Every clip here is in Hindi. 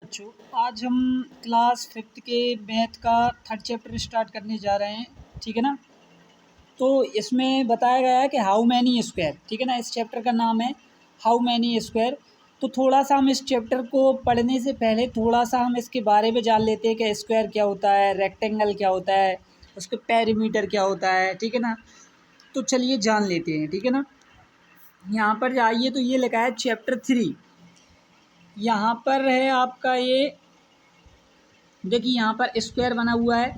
बच्चों, आज हम क्लास 5th के मैथ का 3rd चैप्टर स्टार्ट करने जा रहे हैं। ठीक है ना। तो इसमें बताया गया है कि हाउ मैनी स्क्वायर। ठीक है ना। इस चैप्टर का नाम है हाउ मैनी स्क्वायर। तो थोड़ा सा हम इस चैप्टर को पढ़ने से पहले थोड़ा सा हम इसके बारे में जान लेते हैं कि स्क्वायर क्या होता है, रेक्टेंगल क्या होता है, उसके पेरीमीटर क्या होता है। ठीक है ना। तो चलिए जान लेते हैं। ठीक है ना। यहाँ पर जाइए तो ये लिखा है चैप्टर 3। यहाँ पर है आपका ये देखिए, यहाँ पर स्क्वायर बना हुआ है,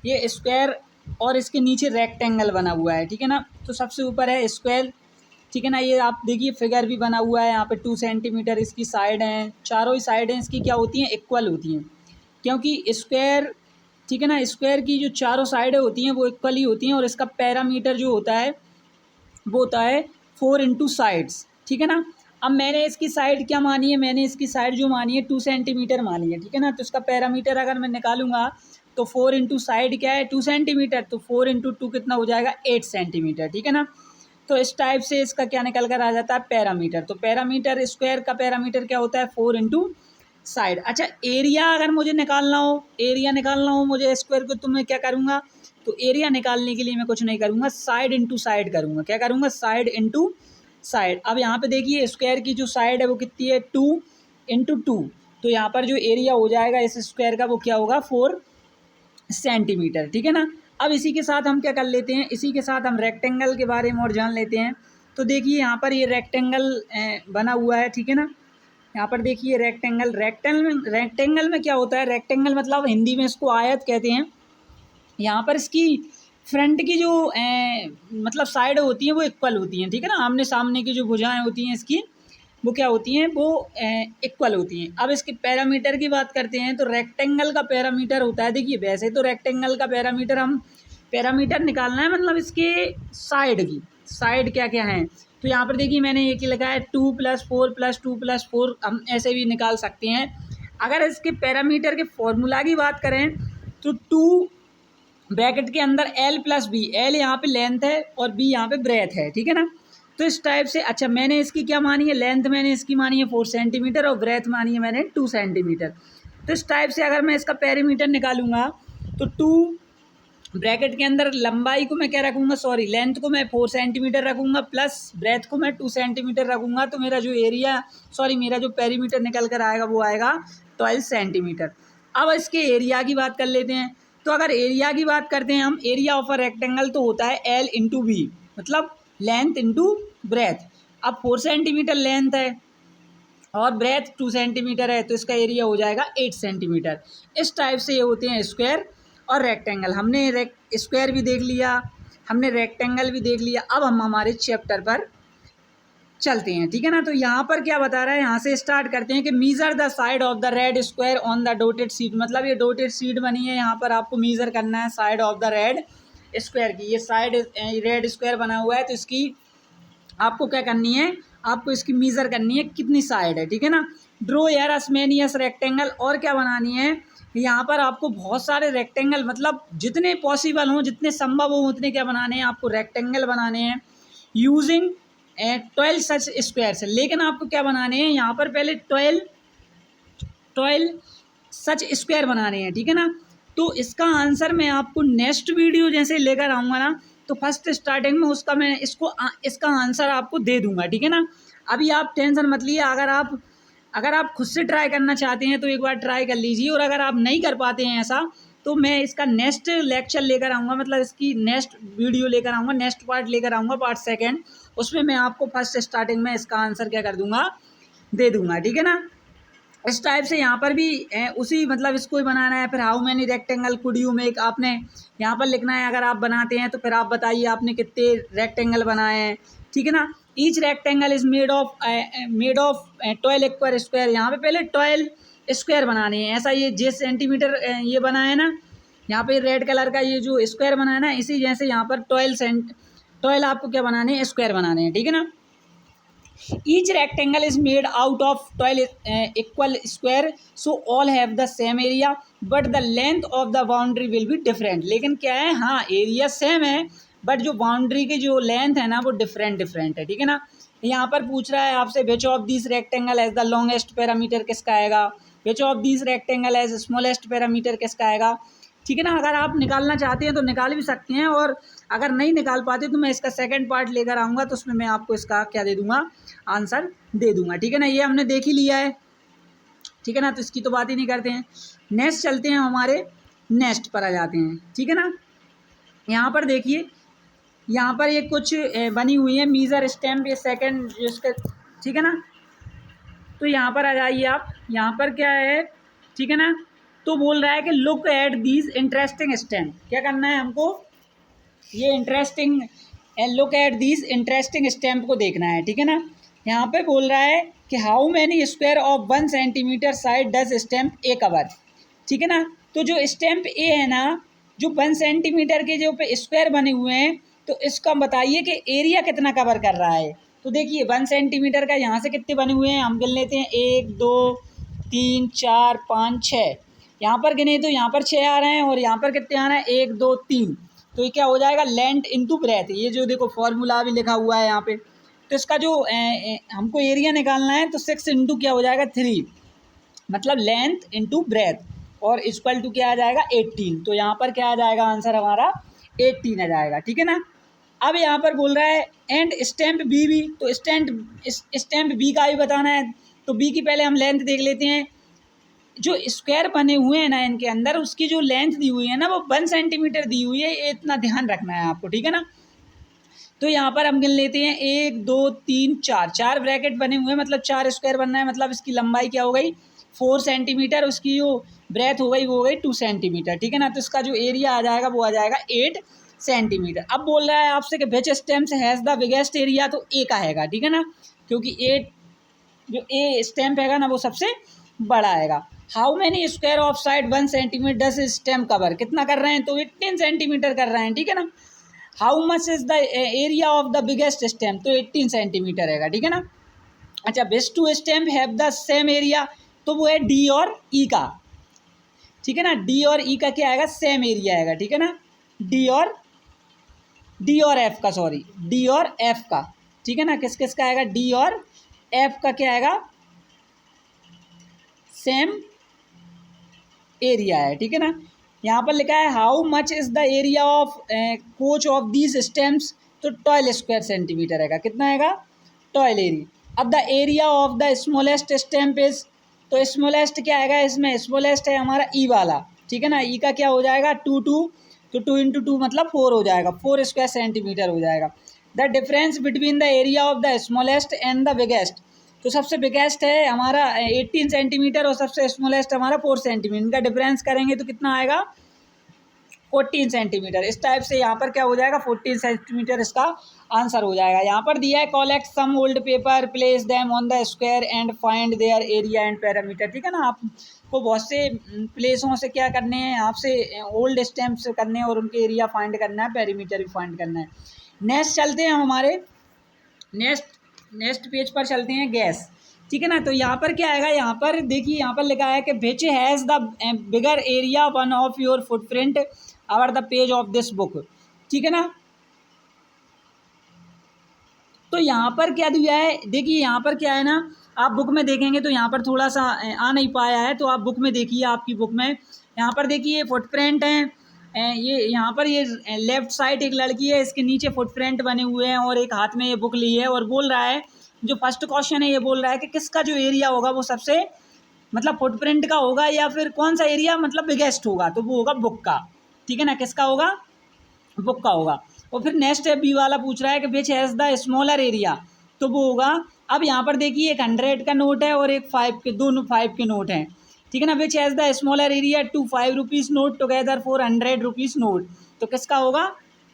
ये स्क्वायर और इसके नीचे रेक्टेंगल बना हुआ है। ठीक है ना। तो सबसे ऊपर है स्क्वायर। ठीक है ना। ये आप देखिए फिगर भी बना हुआ है, यहाँ पे 2 सेंटीमीटर इसकी साइड हैं, चारों ही साइडें इसकी क्या होती हैं, इक्वल होती हैं, क्योंकि स्क्वायर, ठीक है ना, स्क्वायर की जो चारों साइडें होती हैं वो इक्वल ही होती हैं। और इसका पैरामीटर जो होता है वो होता है 4 इंटू साइड्स। ठीक है ना। अब मैंने इसकी साइड क्या मानी है, मैंने इसकी साइड जो मानी है 2 सेंटीमीटर मानी है। ठीक है ना। तो इसका पैरामीटर अगर मैं निकालूंगा तो 4 इंटू साइड क्या है 2 सेंटीमीटर, तो 4 इंटू 2 कितना हो जाएगा 8 सेंटीमीटर। ठीक है ना। तो इस टाइप से इसका क्या निकल कर आ जाता है पैरामीटर। तो पैरामीटर स्क्वायर का पैरामीटर क्या होता है 4 इंटू साइड। अच्छा, एरिया अगर मुझे निकालना हो, एरिया निकालना हो मुझे स्क्वायर को, तो मैं क्या करूँगा, तो एरिया निकालने के लिए मैं कुछ नहीं करूँगा, साइड इंटू साइड करूँगा। क्या करूँगा, साइड इंटू साइड। अब यहाँ पे देखिए स्क्वायर की जो साइड है वो कितनी है 2 इंटू 2। तो यहाँ पर जो एरिया हो जाएगा इस स्क्वायर का वो क्या होगा 4 सेंटीमीटर। ठीक है ना। अब इसी के साथ हम क्या कर लेते हैं, इसी के साथ हम रेक्टेंगल के बारे में और जान लेते हैं। तो देखिए यहाँ पर ये रेक्टेंगल बना हुआ है। ठीक है ना। यहाँ पर देखिए रेक्टेंगल में क्या होता है, रेक्टेंगल मतलब हिंदी में इसको आयत कहते हैं। यहाँ पर इसकी फ्रंट की जो मतलब साइड होती हैं वो इक्वल होती हैं। ठीक है ना। आमने सामने की जो भुजाएं होती हैं इसकी वो क्या होती हैं, वो इक्वल होती हैं। अब इसके पैरामीटर की बात करते हैं तो रेक्टेंगल का पैरामीटर होता है, देखिए वैसे तो रेक्टेंगल का पैरामीटर हम पैरामीटर निकालना है मतलब इसके साइड की साइड क्या क्या हैं। तो यहाँ पर देखिए मैंने ये लिखा है 2 + 4 + 2 + 4, हम ऐसे भी निकाल सकते हैं। अगर इसके पैरामीटर के फॉर्मूला की बात करें तो 2 ब्रैकेट के अंदर L + B, L यहाँ पे लेंथ है और B यहाँ पे ब्रेथ है। ठीक है ना। तो इस टाइप से, अच्छा मैंने इसकी क्या मानी है, लेंथ मैंने इसकी मानी है 4 सेंटीमीटर और ब्रेथ मानी है मैंने 2 सेंटीमीटर। तो इस टाइप से अगर मैं इसका पेरीमीटर निकालूंगा तो 2 ब्रैकेट के अंदर लंबाई को मैं क्या रखूँगा, सॉरी लेंथ को मैं 4 सेंटीमीटर रखूँगा प्लस ब्रेथ को मैं 2 सेंटीमीटर रखूँगा। तो मेरा जो एरिया, सॉरी मेरा जो पेरीमीटर निकल कर आएगा वो आएगा 12 सेंटीमीटर। अब इसके एरिया की बात कर लेते हैं। तो अगर एरिया की बात करते हैं हम, एरिया ऑफ अ रेक्टेंगल तो होता है L इंटू बी, मतलब लेंथ इंटू ब्रेथ। अब 4 सेंटीमीटर लेंथ है और ब्रेथ 2 सेंटीमीटर है तो इसका एरिया हो जाएगा 8 सेंटीमीटर। इस टाइप से ये होते हैं स्क्वायर और रेक्टेंगल। हमने स्क्वायर भी देख लिया, हमने रेक्टेंगल भी देख लिया। अब हम हमारे चैप्टर पर चलते हैं। ठीक है ना। तो यहाँ पर क्या बता रहा है, यहाँ से स्टार्ट करते हैं कि measure the side of the red square on the dotted sheet. मतलब ये डॉटेड शीट बनी है, यहाँ पर आपको मीज़र करना है side of the red square की। ये साइड रेड स्क्वायर बना हुआ है तो इसकी आपको क्या करनी है, आपको इसकी मीज़र करनी है कितनी साइड है। ठीक है ना। ड्रो यार असमेनियस रेक्टेंगल, और क्या बनानी है, यहाँ पर आपको बहुत सारे रेक्टेंगल, मतलब जितने पॉसिबल हों, जितने संभव हो उतने क्या बनाने हैं, आपको रेक्टेंगल बनाने हैं यूजिंग 12 सच स्क्वायर से। लेकिन आपको क्या बनाने हैं, यहाँ पर पहले 12 सच स्क्वायर बनाने हैं। ठीक है ना। तो इसका आंसर मैं आपको नेक्स्ट वीडियो जैसे लेकर आऊँगा ना, तो फर्स्ट स्टार्टिंग में उसका मैं इसका आंसर आपको दे दूंगा। ठीक है ना। अभी आप टेंशन मत लिए, अगर आप खुद से ट्राई करना चाहते हैं तो एक बार ट्राई कर लीजिए, और अगर आप नहीं कर पाते हैं ऐसा तो मैं इसका नेक्स्ट लेक्चर लेकर आऊँगा, मतलब इसकी नेक्स्ट वीडियो लेकर आऊँगा, नेक्स्ट पार्ट लेकर आऊँगा, पार्ट 2, उसमें मैं आपको फर्स्ट स्टार्टिंग में इसका आंसर क्या कर दूँगा, दे दूँगा। ठीक है ना। इस टाइप से यहाँ पर भी उसी मतलब इसको ही बनाना है। फिर how many rectangle could you make, आपने यहाँ पर लिखना है। अगर आप बनाते हैं तो फिर आप बताइए आपने कितने रेक्टेंगल बनाए हैं। ठीक है ना। Each rectangle is made of 12 equal square. यहाँ पे पहले 12 स्क्वायर बनाने हैं। ऐसा ये जे सेंटीमीटर ये बना है ना, यहाँ पे रेड कलर का ये जो स्क्वायर बना है ना, इसी जैसे यहाँ पर 12 आपको क्या बनाने हैं, स्क्वायर बनाने हैं। ठीक है ना। Each rectangle is made out of 12 equal square, so all have the same area, but the length of the boundary will be different. लेकिन क्या है, हाँ एरिया सेम है बट जो बाउंड्री की जो लेंथ है ना वो डिफरेंट है। ठीक है ना। यहाँ पर पूछ रहा है आपसे which of this rectangle has the longest perimeter किसका आएगा, which of these rectangle has smallest perimeter किसका आएगा, ठीक है ना। अगर आप निकालना चाहते हैं तो निकाल भी सकते हैं, और अगर नहीं निकाल पाते तो मैं इसका सेकंड पार्ट लेकर आऊँगा, तो उसमें मैं आपको इसका क्या दे दूँगा, आंसर दे दूँगा, ठीक है ना। ये हमने देख ही लिया है, ठीक है ना, तो इसकी तो बात ही नहीं करते हैं। नेक्स्ट चलते हैं, हमारे नेक्स्ट पर आ जाते हैं, ठीक है ना। यहाँ पर देखिए, यहाँ पर ये कुछ बनी हुई है मीज़र स्टैम्प, ये सेकंड इसका, ठीक है ना। तो यहाँ पर आ जाइए आप, यहाँ पर क्या है, ठीक है ना। तो बोल रहा है कि look at these interesting stamp, क्या करना है हमको, ये interesting look at these interesting stamp को देखना है, ठीक है ना। यहाँ पे बोल रहा है कि how many square of 1 centimetre side does stamp A cover, ठीक है ना। तो जो स्टैम्प ए है ना, जो 1 सेंटीमीटर के जो पे स्क्वायर बने हुए हैं, तो इसका बताइए कि एरिया कितना कवर कर रहा है। तो देखिए 1 सेंटीमीटर का यहाँ से कितने बने हुए हैं, हम गिन लेते हैं 1 2 3 4 5 6, यहाँ पर गिने तो यहाँ पर 6 आ रहे हैं, और यहाँ पर कितने आ रहे हैं 1 2 3। तो ये क्या हो जाएगा, लेंथ इंटू ब्रेथ, ये जो देखो फॉर्मूला भी लिखा हुआ है यहाँ पे। तो इसका जो हमको एरिया निकालना है, तो 6 इंटू क्या हो जाएगा 3, मतलब लेंथ इंटू ब्रेथ, और इक्वल टू क्या आ जाएगा 18। तो यहाँ पर क्या आ जाएगा आंसर हमारा 18 आ जाएगा, ठीक है ना। अब यहाँ पर बोल रहा है एंड स्टैम्प बी भी, तो स्टैम्प बी का भी बताना है। तो बी की पहले हम लेंथ देख लेते हैं। जो स्क्वायर बने हुए हैं ना इनके अंदर, उसकी जो लेंथ दी हुई है ना, वो 1 सेंटीमीटर दी हुई है, ये इतना ध्यान रखना है आपको, ठीक है ना। तो यहाँ पर हम गिन लेते हैं 1 2 3 4, 4 ब्रैकेट बने हुए हैं, मतलब 4 स्क्वायर बनना है, मतलब इसकी लंबाई क्या हो गई 4 सेंटीमीटर, उसकी जो ब्रेथ हो गई वो हो गई 2 सेंटीमीटर, ठीक है ना। तो इसका जो एरिया आ जाएगा वो आ जाएगा 8 सेंटीमीटर। अब बोल रहा है आपसे कि which stamp has the biggest area, तो ए का हैगा, ठीक है ना, क्योंकि जो ए स्टैम्प हैगा ना वो सबसे बड़ा आएगा। How many square of side 1 centimetre does stamp cover, कितना कर रहे हैं, तो 18 सेंटीमीटर कर रहे हैं, ठीक है ना। How much is the area of the biggest stamp, तो 18 सेंटीमीटर रहेगा, ठीक है ना। अच्छा, best two stamp have the same area, तो वो है डी और ई का, ठीक है ना। डी और ई का क्या आएगा, सेम एरिया आएगा, ठीक है ना। डी और एफ का, सॉरी डी और एफ का, ठीक है ना। किस किस का आएगा, डी और एफ का क्या आएगा, सेम एरिया है, ठीक है ना। यहाँ पर लिखा है how much is the area of coach of these stamps, तो 12 स्क्वायर सेंटीमीटर आएगा, कितना आएगा 12 एरिया। अब the area of the smallest stamp is, तो स्मॉलेस्ट क्या आएगा इसमें, स्मॉलेस्ट है हमारा ई वाला, ठीक है ना। ई का क्या हो जाएगा 2 2, तो 2 इंटू 2 मतलब 4 हो जाएगा, 4 स्क्वायर सेंटीमीटर हो जाएगा। The difference between the area of the smallest and the biggest, तो सबसे बिगेस्ट है हमारा 18 सेंटीमीटर और सबसे स्मॉलेस्ट हमारा 4 सेंटीमीटर, इनका डिफरेंस करेंगे तो कितना आएगा 14 सेंटीमीटर। इस टाइप से यहाँ पर क्या हो जाएगा 14 सेंटीमीटर इसका आंसर हो जाएगा। यहाँ पर दिया है collect some old paper, place them on the square and find their area and perimeter, ठीक है ना। आपको बहुत से प्लेसों से क्या करने हैं, आपसे ओल्ड स्टैम्प्स करने हैं और उनके एरिया फाइंड करना है, पैरामीटर भी फाइंड करना है। नेक्स्ट चलते हैं हमारे नेक्स्ट पेज पर चलते हैं, गैस, ठीक है ना। तो यहाँ पर क्या आएगा, यहाँ पर देखिए यहाँ पर लिखा है कि which has the bigger area one of your footprint or the page of this book, ठीक है ना। तो यहाँ पर क्या दिया है, देखिए यहाँ पर क्या है ना, आप बुक में देखेंगे तो यहाँ पर थोड़ा सा आ नहीं पाया है, तो आप बुक में देखिए, आपकी बुक में यहाँ पर देखिए फुटप्रिंट हैं, ये यहाँ पर ये लेफ्ट साइड एक लड़की है, इसके नीचे फुटप्रिंट बने हुए हैं और एक हाथ में ये बुक ली है, और बोल रहा है जो फर्स्ट क्वेश्चन है ये बोल रहा है कि किसका जो एरिया होगा वो सबसे मतलब फुटप्रिंट का होगा या फिर कौन सा एरिया मतलब बिगेस्ट होगा, तो वो होगा बुक का, ठीक है ना। किसका होगा, बुक का होगा। और फिर नेक्स्ट बी वाला पूछ रहा है कि which has the smaller area, तो वो होगा, अब यहाँ पर देखिए एक 100 का नोट है और एक 5 के, दोनों 5 के नोट हैं, ठीक है ना। Which has the smaller area two 5 rupees note together for 100 rupees note, तो किसका होगा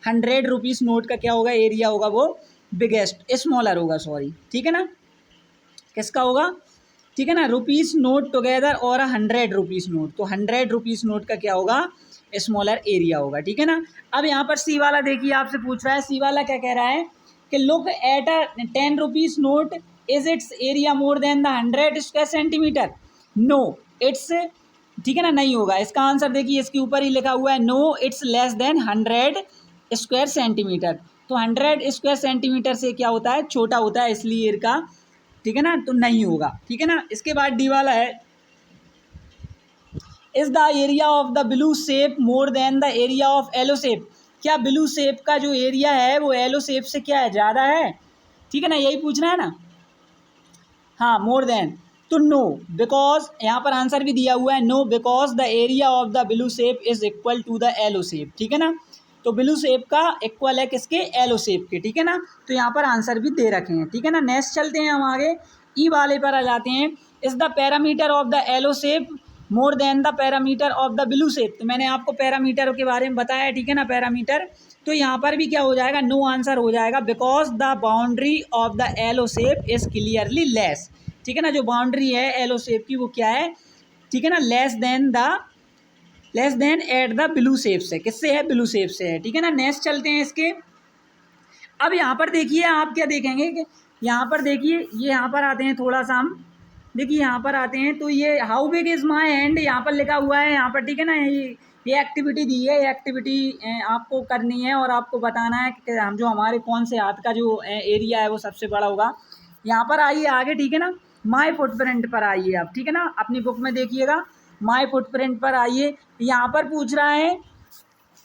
100 रुपीज़ नोट का क्या होगा एरिया होगा, वो बिगेस्ट स्मॉलर होगा, सॉरी, ठीक है ना। किसका होगा, ठीक है ना, रुपीज़ नोट टुगेदर और 100 रुपीज़ नोट, तो 100 रुपीज़ नोट का क्या होगा स्मॉलर एरिया होगा, ठीक है ना। अब यहाँ पर सी वाला देखिए आपसे पूछ रहा है, सी वाला क्या कह रहा है कि look at a 10 rupees note, is its area more than the 100 square centimetre, no it's, ठीक है ना, नहीं होगा। इसका आंसर देखिए इसके ऊपर ही लिखा हुआ है, no it's less than 100 square centimetre, तो 100 स्क्वायर सेंटीमीटर से क्या होता है छोटा होता है, इसलिए इनका, ठीक है ना, तो नहीं होगा, ठीक है ना। इसके बाद डी वाला है, is the area of the blue shape more than the area of yellow shape, क्या ब्लू शेप का जो एरिया है वो येलो शेप से क्या है, ज़्यादा है, ठीक है ना, यही पूछना है ना। हाँ, मोर देन, तो नो, बिकॉज यहाँ पर आंसर भी दिया हुआ है, no because the area of the blue shape is equal to the yellow shape, ठीक है ना। तो ब्लू शेप का इक्वल है किसके, येलो शेप के, ठीक है ना। तो यहाँ पर आंसर भी दे रखे हैं, ठीक है ना। नेक्स्ट चलते हैं हम आगे, ई वाले पर आ जाते हैं। Is the parameter of the yellow shape more than the parameter of the blue shape, तो मैंने आपको पैरामीटर के बारे में बताया, ठीक है ना, पैरामीटर। तो यहाँ पर भी क्या हो जाएगा, नो आंसर हो जाएगा, because the boundary of the yellow shape is clearly less, ठीक है ना। जो बाउंड्री है येलो शेप की वो क्या है, ठीक है ना, less than at the blue shape से, किससे है, ब्लू शेप से है, ठीक है ना। नेक्स्ट चलते हैं इसके। अब यहाँ पर देखिए आप क्या देखेंगे कि यहाँ पर देखिए, ये यहाँ पर आते हैं थोड़ा सा हम, देखिए यहाँ पर आते हैं तो ये how big is my hand यहाँ पर लिखा हुआ है यहाँ पर, ठीक है ना। ये एक्टिविटी दी है, ये एक्टिविटी आपको करनी है और आपको बताना है कि हम जो हमारे कौन से हाथ का जो एरिया है वो सबसे बड़ा होगा। यहाँ पर आइए आगे, ठीक है ना, माई फुटप्रिंट पर आइए आप, ठीक है ना, अपनी बुक में देखिएगा, माई फुटप्रिंट पर आइए। यहाँ पर पूछ रहा है,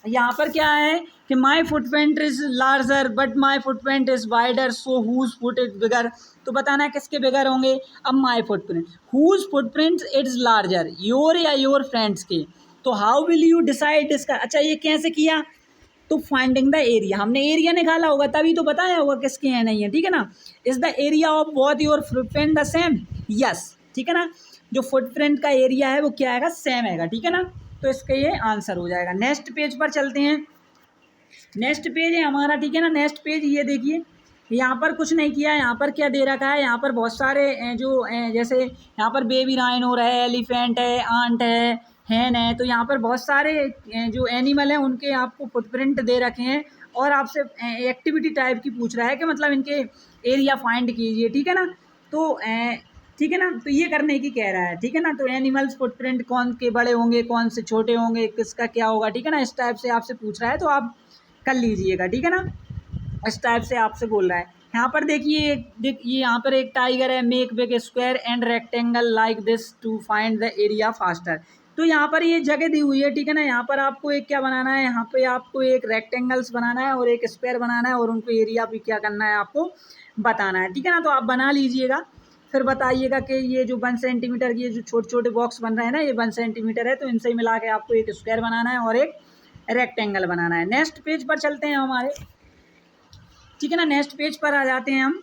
यहाँ पर क्या है कि my footprint is larger but my footprint is wider so whose foot is bigger, तो बताना है किसके बिगर होंगे। अब my footprint, whose footprint is larger, your या योर फ्रेंड्स के, तो हाउ विल यू डिसाइड इसका, अच्छा ये कैसे किया, तो फाइंडिंग द एरिया, हमने एरिया निकाला होगा तभी तो बताया होगा किसके हैं नहीं है, ठीक है ना। Is the area of both your footprint the same, yes, ठीक है ना, जो फुटप्रिंट का एरिया है वो क्या आएगा, सेम आएगा, ठीक है ना। तो इसका ये आंसर हो जाएगा। नेक्स्ट पेज पर चलते हैं, नेक्स्ट पेज है हमारा, ठीक है ना। नेक्स्ट पेज ये देखिए, यहाँ पर कुछ नहीं किया, यहाँ पर क्या दे रखा है, यहाँ पर बहुत सारे जो जैसे यहाँ पर बेबी राइनो है, एलिफेंट है, आंट है, हैन है, तो यहाँ पर बहुत सारे जो एनिमल हैं उनके आपको फुटप्रिंट दे रखे हैं और आपसे एक्टिविटी टाइप की पूछ रहा है कि मतलब इनके एरिया फाइंड कीजिए, ठीक है ना। तो ठीक है ना, तो ये करने की कह रहा है, ठीक है ना। तो एनिमल्स फुटप्रिंट कौन के बड़े होंगे, कौन से छोटे होंगे, किसका क्या होगा, ठीक है ना, इस टाइप से आपसे पूछ रहा है तो आप कर लीजिएगा, ठीक है ना, इस टाइप से आपसे बोल रहा है। यहाँ पर देखिए, ये यहाँ पर एक टाइगर है, make big square and rectangle like this to find the area faster, तो यहाँ पर ये जगह दी हुई है, ठीक है ना। यहाँ पर आपको एक क्या बनाना है, यहाँ पे आपको एक रेक्टेंगल्स बनाना है और एक स्क्वायर बनाना है और उनको एरिया भी क्या करना है आपको बताना है, ठीक है ना। तो आप बना लीजिएगा, फिर बताइएगा कि ये जो 1 सेंटीमीटर की ये जो छोटे छोटे बॉक्स बन रहे हैं ना, ये 1 सेंटीमीटर है, तो इनसे ही मिला के आपको एक स्क्वायर बनाना है और एक रेक्टेंगल बनाना है। नेक्स्ट पेज पर चलते हैं हमारे, ठीक है ना, नेक्स्ट पेज पर आ जाते हैं हम,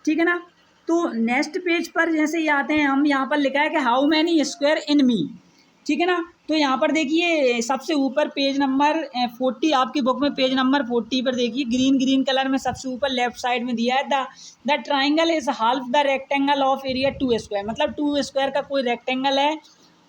ठीक है ना। तो नेक्स्ट पेज पर जैसे ही आते हैं हम, यहाँ पर लिखा है कि हाउ मैनी स्क्वायर इन मी, ठीक है ना। तो यहाँ पर देखिए सबसे ऊपर पेज नंबर 40 आपकी बुक में, पेज नंबर 40 पर देखिए ग्रीन कलर में सबसे ऊपर लेफ्ट साइड में दिया है the triangle is half the rectangle of area 2 square, मतलब 2 स्क्वायर का कोई रेक्टेंगल है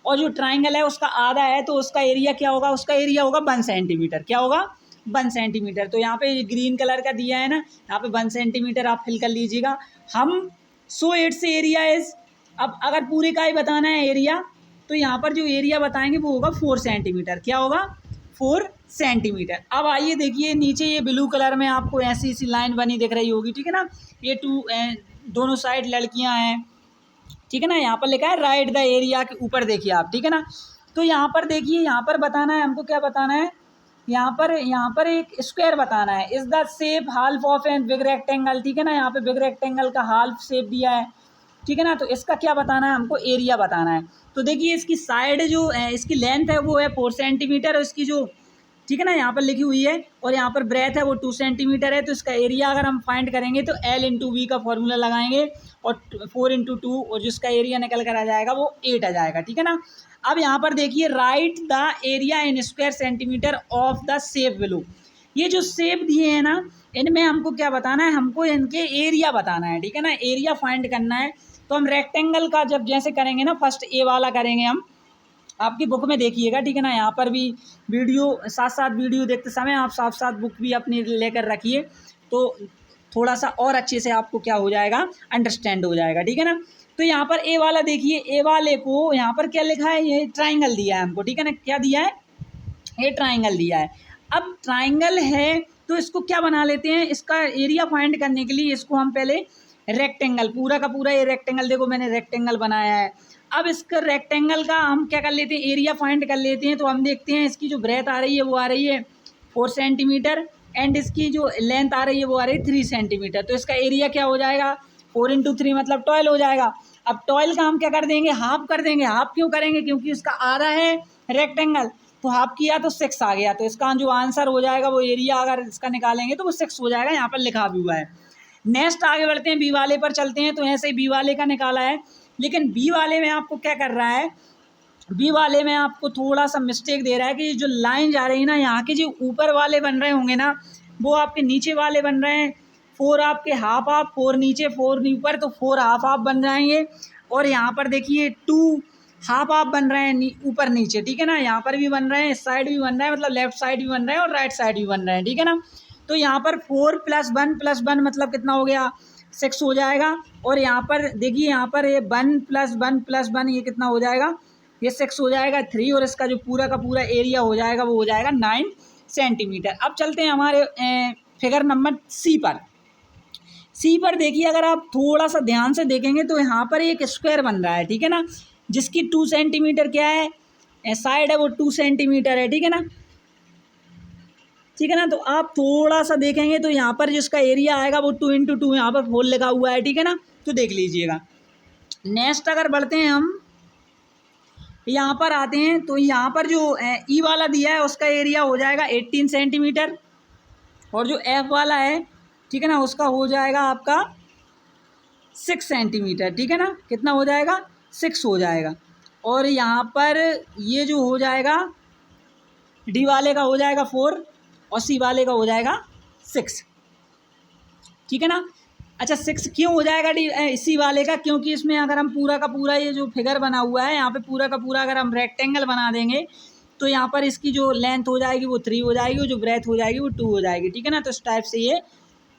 और जो ट्राइंगल है उसका आधा है, तो उसका एरिया क्या होगा, उसका एरिया होगा 1 सेंटीमीटर, क्या होगा 1 सेंटीमीटर। तो यहाँ पे ग्रीन कलर का दिया है ना, यहाँ पे 1 सेंटीमीटर आप फिल कर लीजिएगा। हम सो इट्स एरिया इज, अब अगर पूरे का ही बताना है एरिया तो यहाँ पर जो एरिया बताएंगे वो होगा 4 सेंटीमीटर, क्या होगा 4 सेंटीमीटर। अब आइए देखिए नीचे ये ब्लू कलर में आपको ऐसी ऐसी लाइन बनी दिख रही होगी, ठीक है ना, ये दोनों साइड लड़कियाँ हैं, ठीक है ना। यहाँ पर लिखा है राइट द एरिया, के ऊपर देखिए आप, ठीक है ना। तो यहाँ पर देखिए, यहाँ पर बताना है हमको, क्या बताना है, यहाँ पर एक स्क्वायर बताना है। Is the shape half of an big rectangle, ठीक है ना, यहाँ पे बिग रेक्टेंगल का हाल्फ शेप दिया है, ठीक है ना। तो इसका क्या बताना है हमको, एरिया बताना है। तो देखिए इसकी साइड जो इसकी लेंथ है वो है 4 सेंटीमीटर और इसकी जो, ठीक है ना, यहाँ पर लिखी हुई है और यहाँ पर ब्रेथ है वो 2 सेंटीमीटर है। तो इसका एरिया अगर हम फाइंड करेंगे तो L/V का फॉर्मूला लगाएंगे और 4 × 2 और जिसका एरिया निकल कर आ जाएगा वो 8 आ जाएगा, ठीक है ना। अब यहाँ पर देखिए right the area in square centimetre of the shape below, ये जो शेप दिए हैं ना इनमें हमको क्या बताना है, हमको इनके एरिया बताना है, ठीक है ना, एरिया फाइंड करना है। तो हम रेक्टेंगल का जब जैसे करेंगे ना, फर्स्ट ए वाला करेंगे हम, आपकी बुक में देखिएगा, ठीक है ना। यहाँ पर भी वीडियो साथ साथ वीडियो देखते समय आप साथ साथ बुक भी अपनी लेकर रखिए, तो थोड़ा सा और अच्छे से आपको क्या हो जाएगा, अंडरस्टैंड हो जाएगा, ठीक है ना। तो यहाँ पर ए वाला देखिए, ए वाले को यहाँ पर क्या लिखा है, ये ट्राइंगल दिया है हमको, ठीक है ना, क्या दिया है, ये ट्राइंगल दिया है। अब ट्राइंगल है तो इसको क्या बना लेते हैं, इसका एरिया फाइंड करने के लिए इसको हम पहले रेक्टेंगल, पूरा का पूरा ये रेक्टेंगल, देखो मैंने रेक्टेंगल बनाया है। अब इसका रेक्टेंगल का हम क्या कर लेते हैं, एरिया फाइंड कर लेते हैं। तो हम देखते हैं इसकी जो ब्रेथ आ रही है वो आ रही है 4 सेंटीमीटर एंड इसकी जो लेंथ आ रही है वो आ रही है 3 सेंटीमीटर। तो इसका एरिया क्या हो जाएगा, 4 इंटू 3 मतलब 12 हो जाएगा। अब 12 का हम क्या कर देंगे, हाफ कर देंगे। हाफ क्यों करेंगे, क्योंकि इसका आधा है रेक्टेंगल, तो हाफ किया तो 6 आ गया। तो इसका जो आंसर हो जाएगा वो एरिया अगर इसका निकालेंगे तो वो 6 हो जाएगा, यहाँ पर लिखा भी हुआ है। नेक्स्ट आगे बढ़ते हैं, बी वाले पर चलते हैं। तो ऐसे ही बी वाले का निकाला है, लेकिन बी वाले में आपको क्या कर रहा है, बी वाले में आपको थोड़ा सा मिस्टेक दे रहा है कि जो लाइन जा रही है ना, यहाँ के जो ऊपर वाले बन रहे होंगे ना वो आपके नीचे वाले बन रहे हैं। 4 आपके हाफ हाफ, 4 नीचे 4 ऊपर, तो 4 हाफ हाफ बन जाएंगे। और यहाँ पर देखिए 2 हाफ हाफ बन रहे हैं ऊपर नीचे, ठीक है ना। यहाँ पर भी बन रहे हैं, इस साइड भी बन रहा है, मतलब लेफ्ट साइड भी बन रहे हैं और राइट साइड भी बन रहे हैं, ठीक है ना। तो यहाँ पर 4 + 1 मतलब कितना हो गया, 6 हो जाएगा। और यहाँ पर देखिए, यहाँ पर ये 1 + 1 + 1 ये कितना हो जाएगा, ये 6 हो जाएगा 3। और इसका जो पूरा का पूरा एरिया हो जाएगा वो हो जाएगा 9 सेंटीमीटर। अब चलते हैं हमारे फिगर नंबर सी पर। सी पर देखिए, अगर आप थोड़ा सा ध्यान से देखेंगे तो यहाँ पर एक स्क्वायर बन रहा है, ठीक है ना, जिसकी 2 सेंटीमीटर क्या है साइड है, वो 2 सेंटीमीटर है, ठीक है ना। ठीक है ना, तो आप थोड़ा सा देखेंगे तो यहाँ पर जिसका एरिया आएगा वो 2 इंटू 2 यहाँ पर 4 लिखा हुआ है, ठीक है ना। तो देख लीजिएगा। नेक्स्ट अगर बढ़ते हैं हम, यहाँ पर आते हैं तो यहाँ पर जो ई वाला दिया है उसका एरिया हो जाएगा 18 सेंटीमीटर। और जो एफ वाला है, ठीक है ना, उसका हो जाएगा आपका 6 सेंटीमीटर, ठीक है ना। कितना हो जाएगा, 6 हो जाएगा। और यहाँ पर ये जो हो जाएगा डी वाले का हो जाएगा 4 और सी वाले का हो जाएगा 6, ठीक है ना। अच्छा, 6 क्यों हो जाएगा सी वाले का, क्योंकि इसमें अगर हम पूरा का पूरा ये जो फिगर बना हुआ है यहाँ पे पूरा का पूरा अगर हम रेक्टेंगल बना देंगे तो यहाँ पर इसकी जो लेंथ हो जाएगी वो 3 हो जाएगी और जो ब्रेथ हो जाएगी वो 2 हो जाएगी, ठीक है ना। तो इस टाइप से ये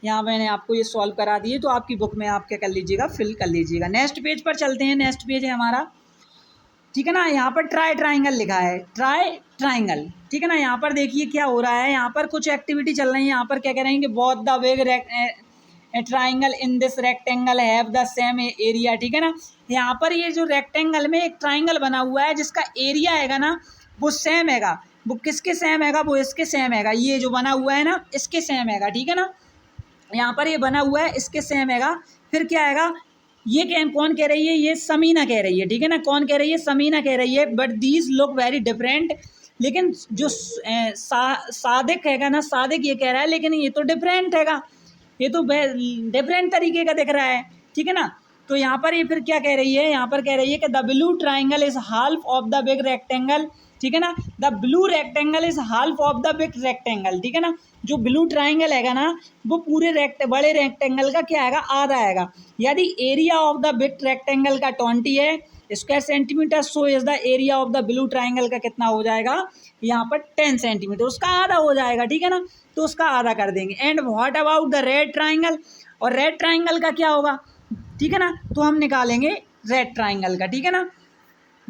यहाँ मैंने आपको ये सॉल्व करा दिए, तो आपकी बुक में आप क्या कर लीजिएगा, फिल कर लीजिएगा। नेक्स्ट पेज पर चलते हैं। नेक्स्ट पेज है हमारा, ठीक है ना। यहाँ पर ट्राइंगल लिखा है, ट्राइंगल, ठीक है ना। यहाँ पर देखिए क्या हो रहा है, यहाँ पर कुछ एक्टिविटी चल रही है। यहाँ पर क्या कह रहे हैं कि both the big triangle in this rectangle have the same area, ठीक है ना। यहाँ पर ये जो रेक्टेंगल में एक ट्राइंगल बना हुआ है जिसका एरिया हैगा ना वो सेम हैगा। वो किसके सेम हैगा, वो इसके सेम हैगा। ये जो बना हुआ है ना इसके सेम हैगा, ठीक है ना। यहाँ पर ये बना हुआ है इसके सेम हैगा। फिर क्या आएगा, ये कौन कह रही है, ये समीना कह रही है, ठीक है ना। कौन कह रही है, समीना कह रही है। But these look very different, लेकिन जो सादिक हैगा ना, सादिक ये कह रहा है लेकिन ये तो डिफरेंट हैगा, ये तो डिफरेंट तरीके का दिख रहा है, ठीक है ना। तो यहाँ पर ये फिर क्या कह रही है, यहाँ पर कह रही है कि the blue triangle is half of the big rectangle, ठीक है ना। The blue rectangle is half of the big rectangle, ठीक है ना। जो ब्लू ट्राइंगल हैगा ना वो पूरे बड़े रेक्टेंगल का क्या आएगा, आधा आएगा। यदि area of the big rectangle का 20 है square centimetre, so is the area of the blue triangle का कितना हो जाएगा, यहाँ पर 10 सेंटीमीटर, उसका आधा हो जाएगा, ठीक है ना। तो उसका आधा कर देंगे। And what about the red triangle, और रेड ट्राइंगल का क्या होगा, ठीक है ना। तो हम निकालेंगे रेड ट्राइंगल का, ठीक है ना।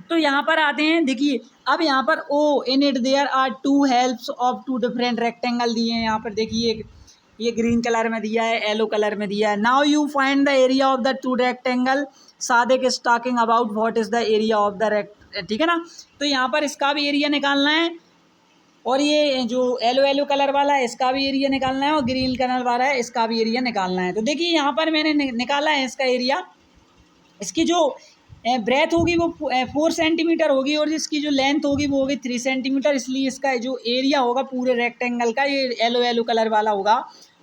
तो यहाँ पर आते हैं, देखिए अब यहाँ पर O in it there are 2 halves of 2 different rectangle दिए हैं। यहाँ पर देखिए ये ग्रीन कलर में दिया है, येलो कलर में दिया है। Now you find the area of the 2 rectangle, Sadiq is talking about what is the area of the ठीक है ना। तो यहाँ पर इसका भी एरिया निकालना है और ये जो येलो कलर वाला है इसका भी एरिया निकालना है और ग्रीन कलर वाला है इसका भी एरिया निकालना है। तो देखिए यहाँ पर मैंने निकाला है इसका एरिया। इसकी जो ब्रेथ होगी वो 4 सेंटीमीटर होगी और इसकी जो लेंथ होगी वो होगी 3 सेंटीमीटर। इसलिए इसका जो एरिया होगा पूरे रेक्टेंगल का, ये येलो कलर वाला होगा,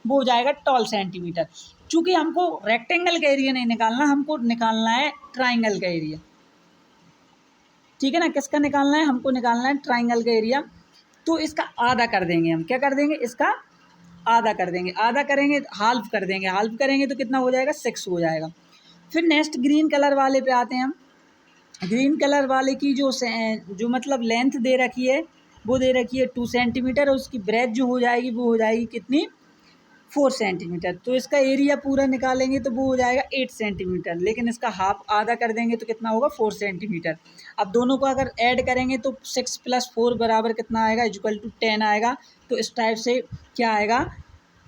वो हो जाएगा 12 सेंटीमीटर। चूँकि हमको रेक्टेंगल का एरिया नहीं निकालना, हमको निकालना है ट्राइंगल का एरिया, ठीक है ना। किसका निकालना है, हमको निकालना है ट्राइंगल का एरिया। तो इसका आधा कर देंगे हम, क्या कर देंगे, इसका आधा कर देंगे। आधा करेंगे हाल्फ कर देंगे, हाल्फ करेंगे तो कितना हो जाएगा, 6 हो जाएगा। फिर नेक्स्ट ग्रीन कलर वाले पे आते हैं हम। ग्रीन कलर वाले की जो मतलब लेंथ दे रखी है वो दे रखी है 2 सेंटीमीटर और उसकी ब्रेथ जो हो जाएगी वो हो जाएगी कितनी, 4 सेंटीमीटर। तो इसका एरिया पूरा निकालेंगे तो वो हो जाएगा 8 सेंटीमीटर, लेकिन इसका हाफ आधा कर देंगे तो कितना होगा, 4 सेंटीमीटर। अब दोनों को अगर ऐड करेंगे तो 6 + 4 बराबर कितना आएगा, इक्वल टू 10 आएगा। तो इस टाइप से क्या आएगा,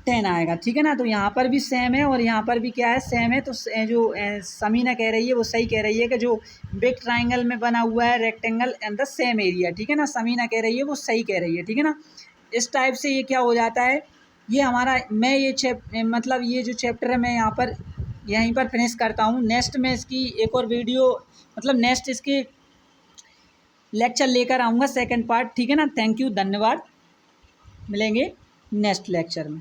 10 आएगा, ठीक है ना। तो यहाँ पर भी सेम है और यहाँ पर भी क्या है, सेम है। तो जो समीना कह रही है वो सही कह रही है कि जो बिग ट्राइंगल में बना हुआ है rectangle and the same area, ठीक है ना। समीना कह रही है वो सही कह रही है, ठीक है ना। इस टाइप से ये क्या हो जाता है, ये हमारा मैं ये मतलब ये जो चैप्टर है मैं यहाँ पर यहीं पर फिनिश करता हूँ। नेक्स्ट में इसकी एक और वीडियो मतलब नेक्स्ट इसके लेक्चर लेकर आऊँगा, सेकंड पार्ट, ठीक है ना। थैंक यू, धन्यवाद, मिलेंगे नेक्स्ट लेक्चर में।